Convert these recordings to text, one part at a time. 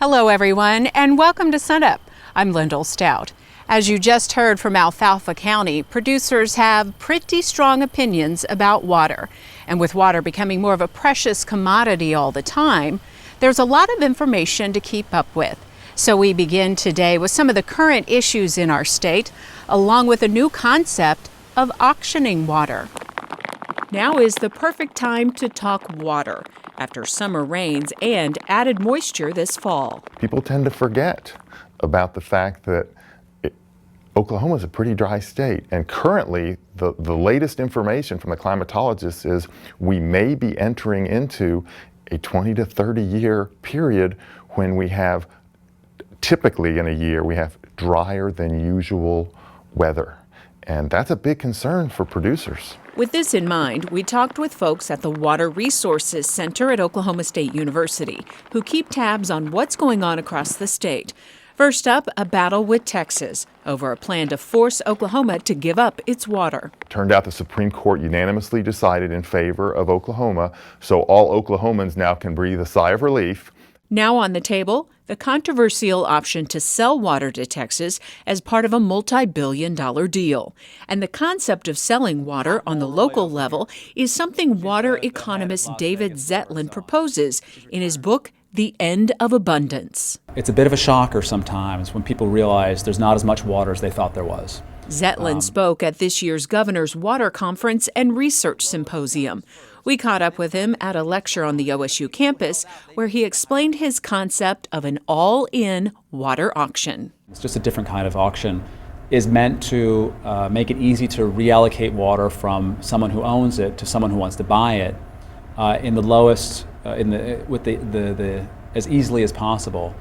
Hello everyone, and welcome to Sunup. I'm Lyndall Stout. As you just heard from Alfalfa County, producers have pretty strong opinions about water. And with water becoming more of a precious commodity all the time, there's a lot of information to keep up with. So we begin today with some of the current issues in our state, along with a new concept of auctioning water. Now is the perfect time to talk water after summer rains and added moisture this fall. People tend to forget about the fact that Oklahoma is a pretty dry state, and currently the latest information from the climatologists is we may be entering into a 20 to 30 year period when we have, typically in a year, we have drier than usual weather. And that's a big concern for producers. With this in mind, we talked with folks at the Water Resources Center at Oklahoma State University, who keep tabs on what's going on across the state. First up, a battle with Texas over a plan to force Oklahoma to give up its water. Turned out the Supreme Court unanimously decided in favor of Oklahoma, so all Oklahomans now can breathe a sigh of relief. Now on the table, the controversial option to sell water to Texas as part of a multi-billion-dollar deal. And the concept of selling water on the local level is something water economist David Zetland proposes in his book, The End of Abundance. It's a bit of a shocker sometimes when people realize there's not as much water as they thought there was. Zetland spoke at this year's Governor's Water Conference and Research Symposium. We caught up with him at a lecture on the OSU campus where he explained his concept of an all-in water auction. It's just a different kind of auction. Is meant to make it easy to reallocate water from someone who owns it to someone who wants to buy it in the lowest, with the as easily as possible,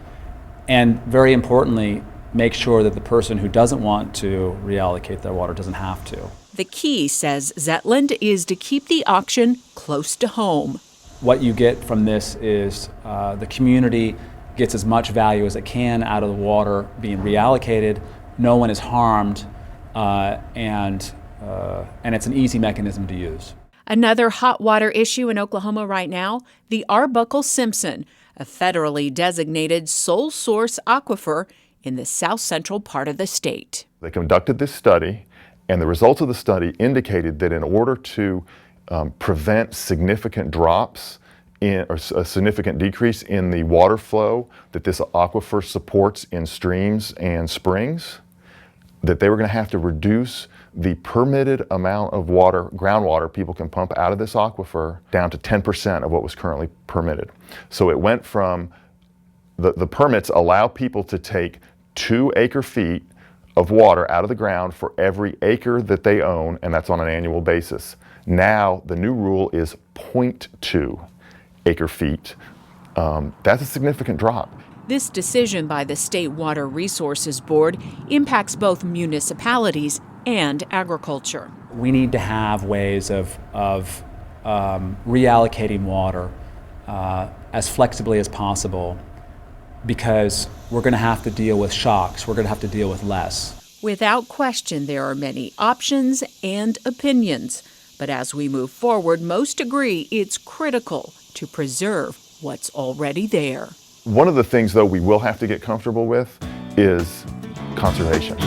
and very importantly, make sure that the person who doesn't want to reallocate their water doesn't have to. The key, says Zetland, is to keep the auction close to home. What you get from this is the community gets as much value as it can out of the water being reallocated. No one is harmed, and it's an easy mechanism to use. Another hot water issue in Oklahoma right now, the Arbuckle Simpson, a federally designated sole source aquifer in the south central part of the state. They conducted this study, and the results of the study indicated that in order to prevent significant drops or a significant decrease in the water flow that this aquifer supports in streams and springs, that they were going to have to reduce the permitted amount of water, groundwater, people can pump out of this aquifer down to 10% of what was currently permitted. So it went from, the permits allow people to take 2 acre-feet of water out of the ground for every acre that they own, and that's on an annual basis. Now, the new rule is 0.2 acre-feet. That's a significant drop. This decision by the State Water Resources Board impacts both municipalities and agriculture. We need to have ways of reallocating water as flexibly as possible, because we're going to have to deal with shocks. We're going to have to deal with less. Without question, there are many options and opinions. But as we move forward, most agree it's critical to preserve what's already there. One of the things, though, we will have to get comfortable with is conservation.